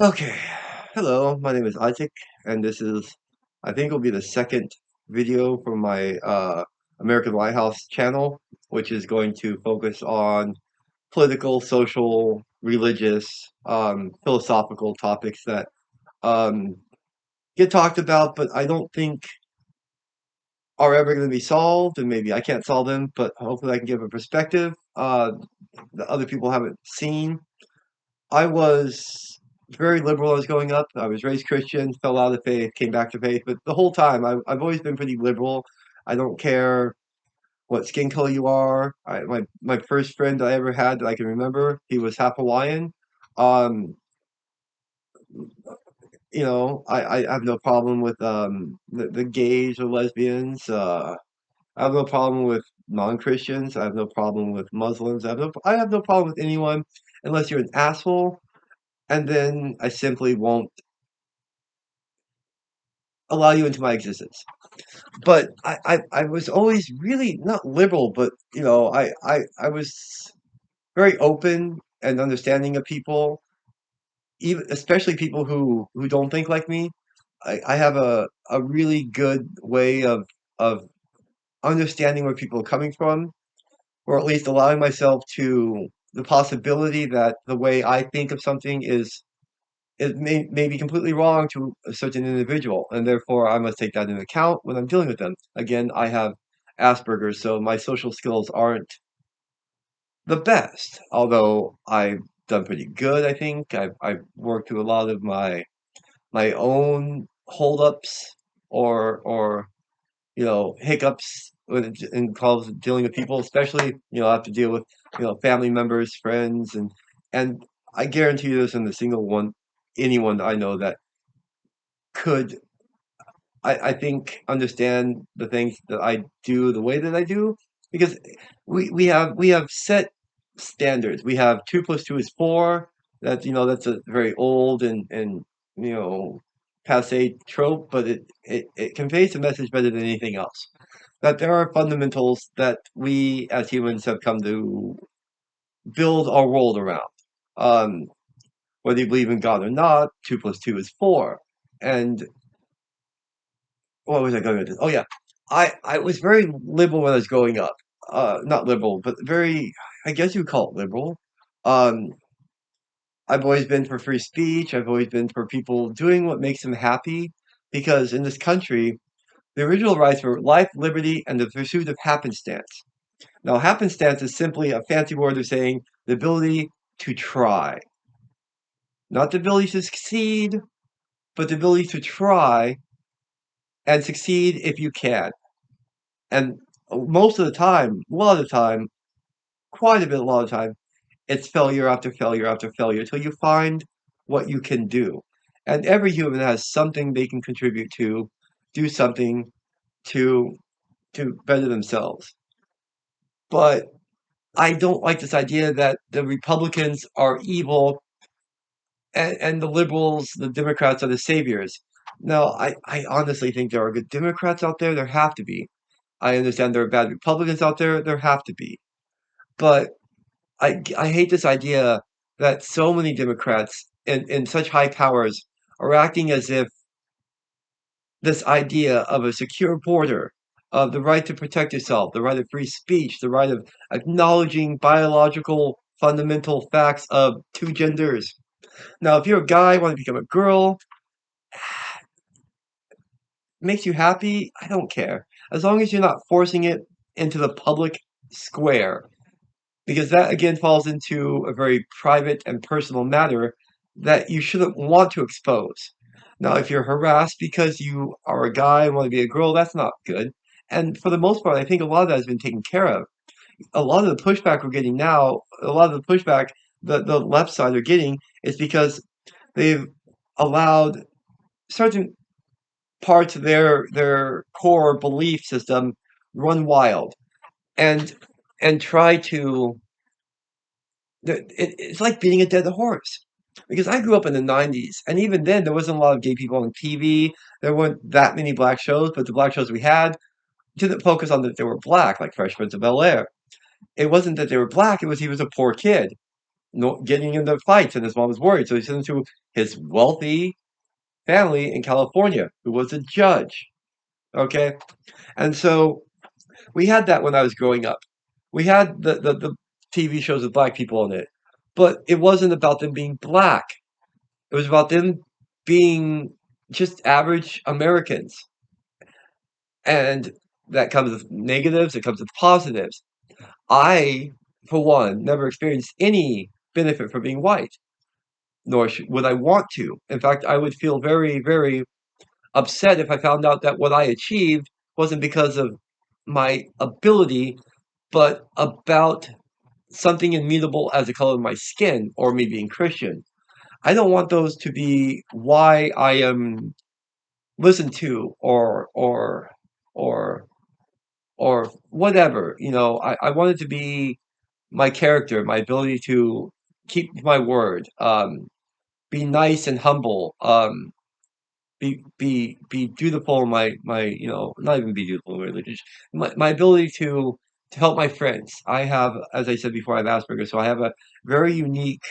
Okay, hello, my name is Isaac, and this is, I think, will be the second video for my American Lighthouse channel, which is going to focus on political, social, religious, philosophical topics that um, get talked about, but I don't think are ever going to be solved, and maybe I can't solve them, but hopefully I can give a perspective that other people haven't seen. I was very liberal when I was growing up. I was raised Christian, fell out of faith, came back to faith, but the whole time I've always been pretty liberal. I don't care what skin color you are. My first friend I ever had that I can remember, he was half Hawaiian. Um, I have no problem with the gays or lesbians. I have no problem with non-Christians. I have no problem with Muslims. I have no problem with anyone unless you're an asshole, and then I simply won't allow you into my existence. But I was always really not liberal, but I was very open and understanding of people, even especially people who don't think like me. I have a really good way of understanding where people are coming from, or at least allowing myself to the possibility that the way I think of something is it may be completely wrong to a certain individual, and therefore I must take that into account when I'm dealing with them. Again, I have Asperger's, so my social skills aren't the best, although I've done pretty good, I think. I've worked through a lot of my own holdups or hiccups when it involves dealing with people, especially, I have to deal with, family members, friends, and I guarantee you there isn't a single one anyone I know that could I think understand the things that I do the way that I do because we have set standards. We have 2 plus 2 is 4. That's a very old and you know passé trope, but it conveys the message better than anything else. That there are fundamentals that we as humans have come to build our world around. Um, whether you believe in God or not, 2 plus 2 is 4. And what was I going with this? Oh yeah, I was very liberal when I was growing up. Not liberal, but very, I guess you would call it liberal. Um, I've always been for free speech. I've always been for people doing what makes them happy, because in this country, the original rights were life, liberty, and the pursuit of happenstance. Now, happenstance is simply a fancy word of saying the ability to try, not the ability to succeed, but the ability to try and succeed if you can. And most of the time, a lot of the time, quite a bit, a lot of the time, it's failure after failure after failure until you find what you can do. And every human has something they can contribute to, do something to better themselves. But I don't like this idea that the Republicans are evil and the liberals, the Democrats are the saviors. No, I honestly think there are good Democrats out there. There have to be. I understand there are bad Republicans out there. There have to be. But I hate this idea that so many Democrats in such high powers are acting as if this idea of a secure border, of the right to protect yourself, the right of free speech, the right of acknowledging biological fundamental facts of two genders. Now, if you're a guy, want to become a girl, makes you happy, I don't care. As long as you're not forcing it into the public square, because that again falls into a very private and personal matter that you shouldn't want to expose. Now, if you're harassed because you are a guy and want to be a girl, that's not good. And for the most part, I think a lot of that has been taken care of. A lot of the pushback we're getting now, a lot of the pushback the left side are getting is because they've allowed certain parts of their core belief system run wild and try to it's like beating a dead horse. Because I grew up in the 90s, and even then, there wasn't a lot of gay people on TV. There weren't that many black shows, but the black shows we had didn't focus on that they were black, like Fresh Prince of Bel-Air. It wasn't that they were black, it was he was a poor kid. no, getting into fights, and his mom was worried. So he sent him to his wealthy family in California, who was a judge. Okay, and so we had that when I was growing up. We had the TV shows with black people in it, but it wasn't about them being black. It was about them being just average Americans. And that comes with negatives, it comes with positives. I, for one, never experienced any benefit from being white, nor would I want to. In fact, I would feel very, very upset if I found out that what I achieved wasn't because of my ability, but about something immutable as the color of my skin or me being Christian. I don't want those to be why I am listened to or or whatever. I want it to be my character, my ability to keep my word, be nice and humble, be dutiful in my not even be dutiful in my religion, my ability to help my friends. I have, as I said before, I have Asperger's, so I have a very unique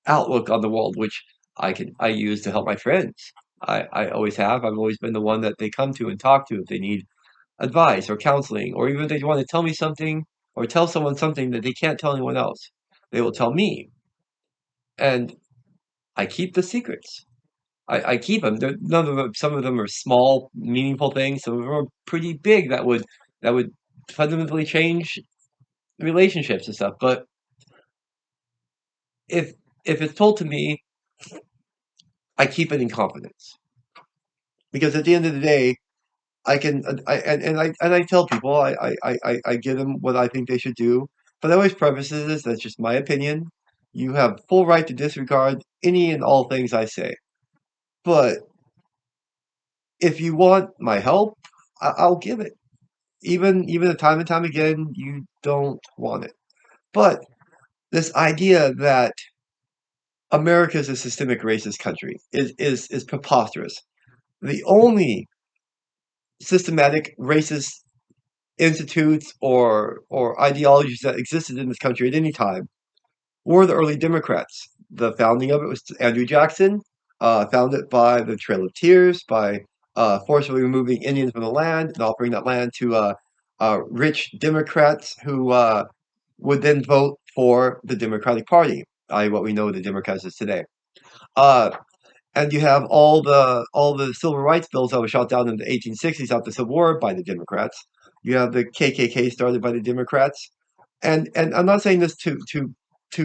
outlook on the world, which I use to help my friends. I always have. I've always been the one that they come to and talk to if they need advice or counseling, or even if they want to tell me something or tell someone something that they can't tell anyone else. They will tell me, and I keep the secrets. I keep them. None of them. Some of them are small, meaningful things. Some of them are pretty big that would fundamentally change relationships and stuff. But if if it's told to me, I keep it in confidence because at the end of the day, I can and I tell people I give them what I think they should do, but I always preface this, that's just my opinion. You have full right to disregard any and all things I say. But if you want my help, I'll give it. Even time and time again, you don't want it. But this idea that America is a systemic racist country is preposterous. The only systematic racist institutes or ideologies that existed in this country at any time were the early Democrats. The founding of it was Andrew Jackson, founded by the Trail of Tears, by forcibly removing Indians from the land and offering that land to rich Democrats who would then vote for the Democratic Party, i.e., what we know the Democrats is today. Uh, and you have all the civil rights bills that were shot down in the 1860s after the Civil War by the Democrats. You have the KKK started by the Democrats, and I'm not saying this to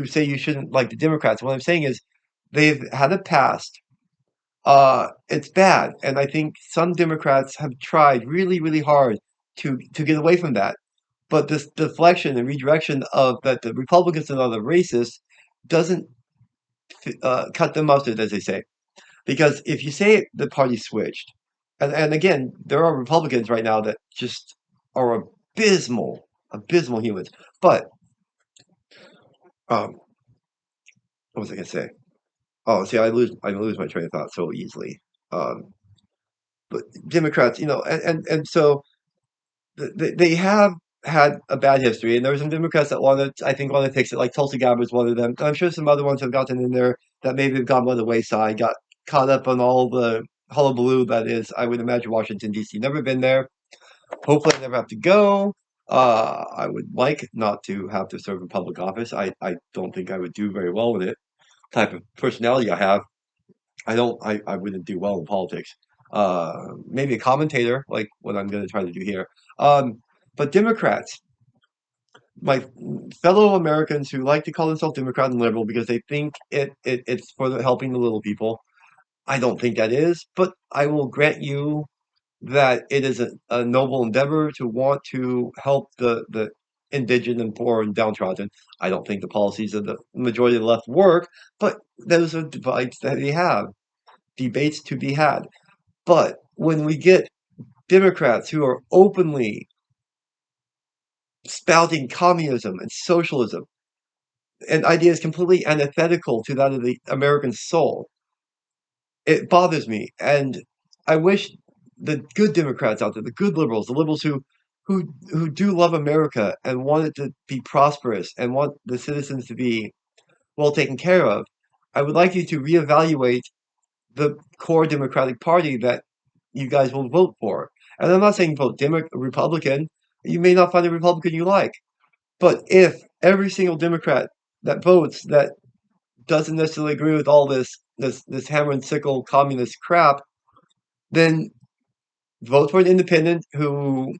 say you shouldn't like the Democrats. What I'm saying is they've had a past. It's bad, and I think some Democrats have tried really, really hard to get away from that. But this deflection and redirection of that the Republicans and other racists doesn't cut the mustard, as they say. Because if you say the party switched, and again, there are Republicans right now that just are abysmal, abysmal humans. But um, what was I gonna say? Oh, see, I lose my train of thought so easily. Um, but Democrats, and so they have had a bad history, and there were some Democrats that I think, want to fix it, like Tulsi Gabbard was one of them. And I'm sure some other ones have gotten in there that maybe have gone by the wayside, got caught up on all the hullabaloo that is, I would imagine, Washington, D.C. Never been there. Hopefully, I never have to go. I would like not to have to serve in public office. I don't think I would do very well with it. Type of personality I have, I wouldn't do well in politics. Maybe a commentator, like what I'm going to try to do here. Um, but Democrats, my fellow Americans who like to call themselves Democrat and liberal because they think it's for helping the little people. I don't think that is, but I will grant you that it is a noble endeavor to want to help the indigent and poor and downtrodden. I don't think the policies of the majority of the left work, but those are debates that we have, debates to be had. But when we get Democrats who are openly spouting communism and socialism and ideas completely antithetical to that of the American soul, it bothers me. And I wish the good Democrats out there, the good liberals, the liberals who who do love America and want it to be prosperous and want the citizens to be well taken care of, I would like you to reevaluate the core Democratic Party that you guys will vote for. And I'm not saying vote Republican. You may not find a Republican you like, but if every single Democrat that votes that doesn't necessarily agree with all this hammer and sickle communist crap, then vote for an independent who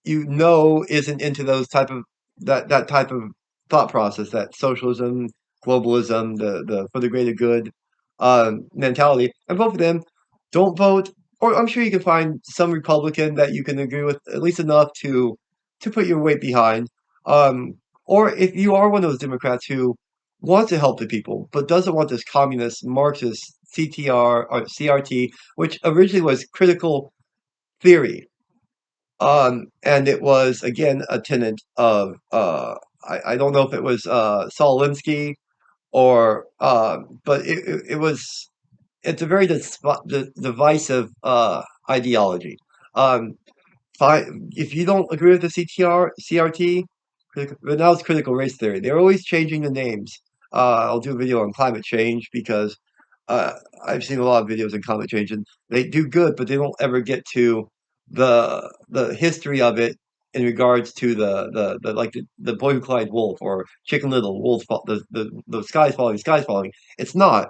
isn't into those type of that type of thought process, that socialism, globalism, the for the greater good mentality, and vote for them. Don't vote, or I'm sure you can find some Republican that you can agree with at least enough to put your weight behind. Um, or if you are one of those Democrats who wants to help the people but doesn't want this communist Marxist CTR or CRT, which originally was critical theory, and it was again a tenant of I don't know if it was Saul Alinsky or but it was it's a very divisive ideology. Um, if you don't agree with the CRT, but now it's critical race theory. They're always changing the names. I'll do a video on climate change because uh, I've seen a lot of videos on climate change, and they do good, but they don't ever get to the history of it in regards to the like the boy who cried wolf or Chicken Little, wolf, the sky's falling, sky's falling. It's not,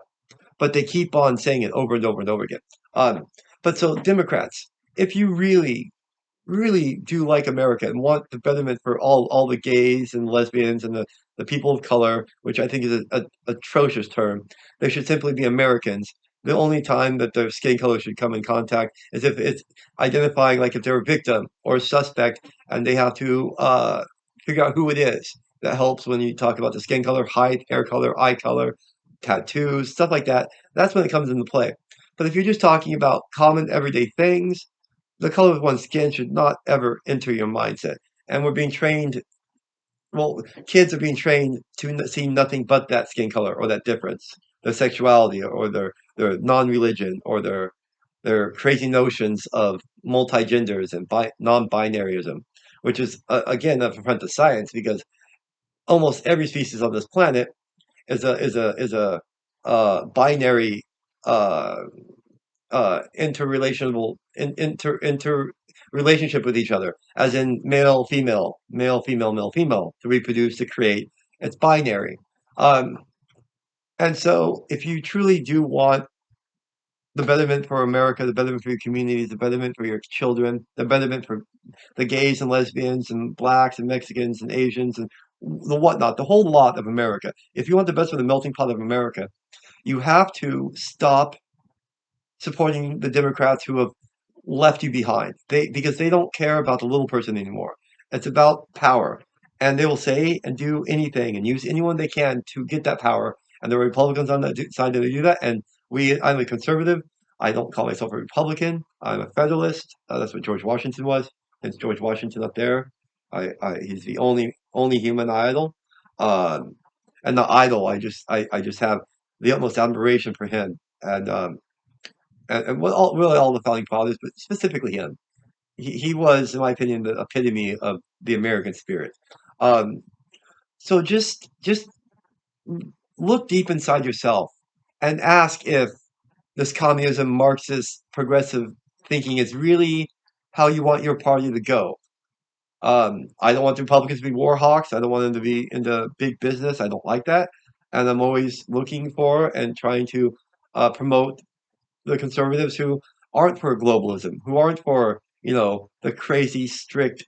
but they keep on saying it over and over and over again. Um, but so Democrats, if you really do like America and want the betterment for all the gays and lesbians and the people of color, which I think is a atrocious term. They should simply be Americans. The only time that their skin color should come in contact is if it's identifying, like if they're a victim or a suspect, and they have to figure out who it is. That helps when you talk about the skin color, height, hair color, eye color, tattoos, stuff like that. That's when it comes into play. But if you're just talking about common everyday things, the color of one's skin should not ever enter your mindset. And we're being trained, well, kids are being trained to see nothing but that skin color or that difference, their sexuality or their non-religion or their crazy notions of multi-genders and non-binaryism, which is again up in front of science because almost every species on this planet is a binary uh, interrelational inter relationship with each other, as in male female male female male female to reproduce to create. It's binary, um, and so if you truly do want the betterment for America, the betterment for your communities, the betterment for your children, the betterment for the gays and lesbians and blacks and Mexicans and Asians and the whatnot, the whole lot of America. If you want the best for the melting pot of America, you have to stop supporting the Democrats who have left you behind. Because they don't care about the little person anymore. It's about power. And they will say and do anything and use anyone they can to get that power. And there are Republicans on that side that do that. And I'm a conservative. I don't call myself a Republican. I'm a Federalist. That's what George Washington was. It's George Washington up there. He's the only human idol. Um, and the idol, I just have the utmost admiration for him. And really all the founding fathers, but specifically him. He was, in my opinion, the epitome of the American spirit. Um, so just look deep inside yourself and ask if this communism, Marxist, progressive thinking is really how you want your party to go. I don't want the Republicans to be war hawks. I don't want them to be into big business. I don't like that. And I'm always looking for and trying to promote the conservatives who aren't for globalism, who aren't for, the crazy, strict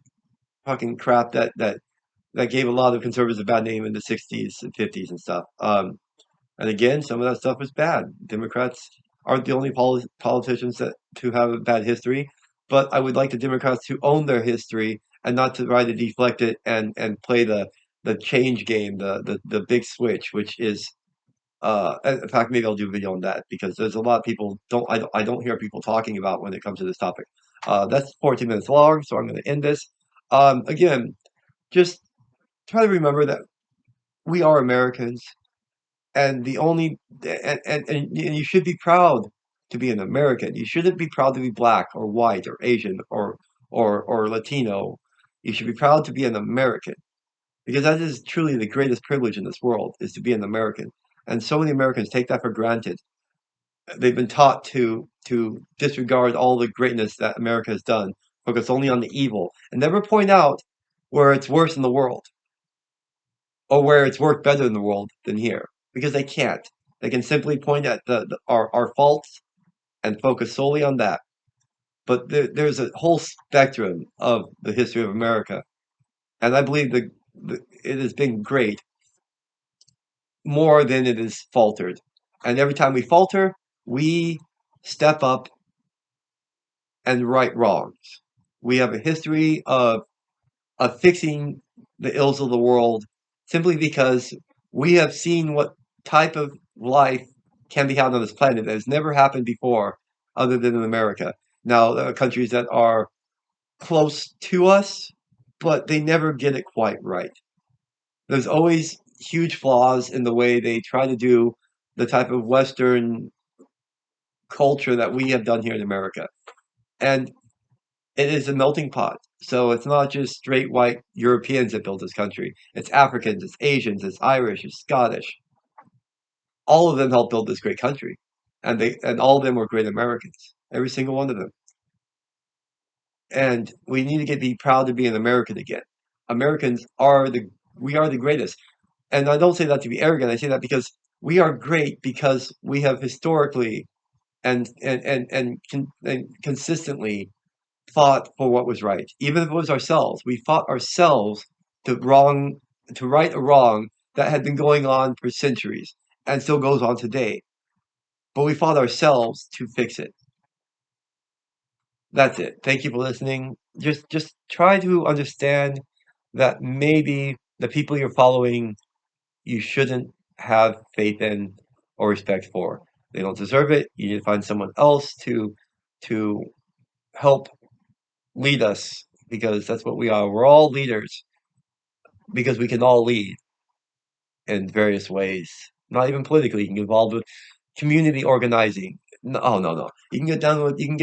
fucking crap that gave a lot of conservatives a bad name in the 60s and 50s and stuff. And again, some of that stuff was bad. Democrats aren't the only politicians that to have a bad history, but I would like the Democrats to own their history and not to try to deflect it and play the change game, the big switch, which is in fact, maybe I'll do a video on that because there's a lot of people I don't hear people talking about when it comes to this topic. That's 14 minutes long, so I'm going to end this. Again, just try to remember that we are Americans, and the only and you should be proud to be an American. You shouldn't be proud to be black or white or Asian or Latino. You should be proud to be an American because that is truly the greatest privilege in this world is to be an American. And so many Americans take that for granted. They've been taught to disregard all the greatness that America has done, focus only on the evil, and never point out where it's worse in the world or where it's worked better in the world than here because they can't. They can simply point at our faults and focus solely on that. But there's a whole spectrum of the history of America, and I believe it has been great more than it has faltered. And every time we falter, we step up and right wrongs. We have a history of fixing the ills of the world simply because we have seen what type of life can be had on this planet that has never happened before other than in America. Now, there are countries that are close to us, but they never get it quite right. There's always huge flaws in the way they try to do the type of Western culture that we have done here in America. And it is a melting pot. So it's not just straight white Europeans that built this country. It's Africans, it's Asians, it's Irish, it's Scottish. All of them helped build this great country. And all of them were great Americans. Every single one of them. And we need to be proud to be an American again. Americans are we are the greatest. And I don't say that to be arrogant. I say that because we are great because we have historically and consistently fought for what was right, even if it was ourselves. We fought ourselves to wrong to right a wrong that had been going on for centuries and still goes on today. But we fought ourselves to fix it. That's it. Thank you for listening. Just try to understand that maybe the people you're following you shouldn't have faith in or respect for. They don't deserve it. You need to find someone else to help lead us because that's what we are. We're all leaders because we can all lead in various ways. Not even politically. You can get involved with community organizing. No, oh no, no. You can get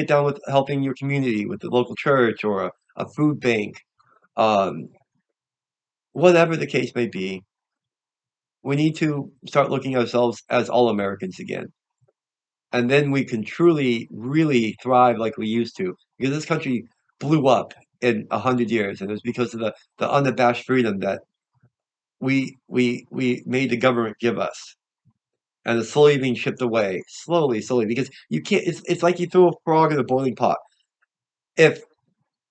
down with helping your community with the local church or a food bank. Um, whatever the case may be, we need to start looking at ourselves as all Americans again. And then we can truly, really thrive like we used to. Because this country blew up in 100 years, and it was because of the unabashed freedom that we made the government give us. And it's slowly being chipped away, slowly, slowly, because you can't. It's like you throw a frog in a boiling pot. If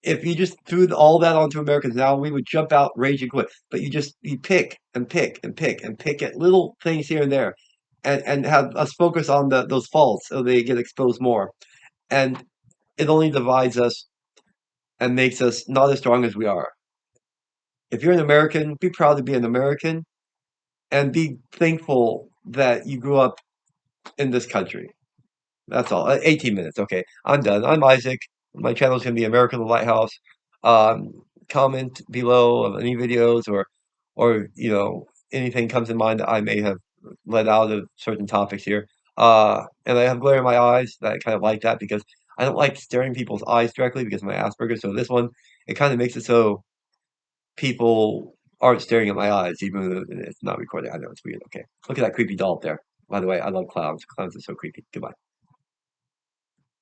if you just threw all that onto Americans now, we would jump out, rage and quit. But you pick and pick and pick and pick at little things here and there, and have us focus on those faults so they get exposed more. And it only divides us and makes us not as strong as we are. If you're an American, be proud to be an American and be thankful that you grew up in this country. That's all. 18 minutes. Okay, I'm done. I'm Isaac. My channel is going to be America the Lighthouse. Um, Comment below of any videos or anything comes in mind that I may have let out of certain topics here. And I have glare in my eyes that I kind of like that because I don't like staring people's eyes directly because of my Asperger's. So this one, it kind of makes it so people aren't staring at my eyes, even though it's not recorded. I know it's weird. Okay, look at that creepy doll up there. By the way, I love clowns. Clowns are so creepy. Goodbye.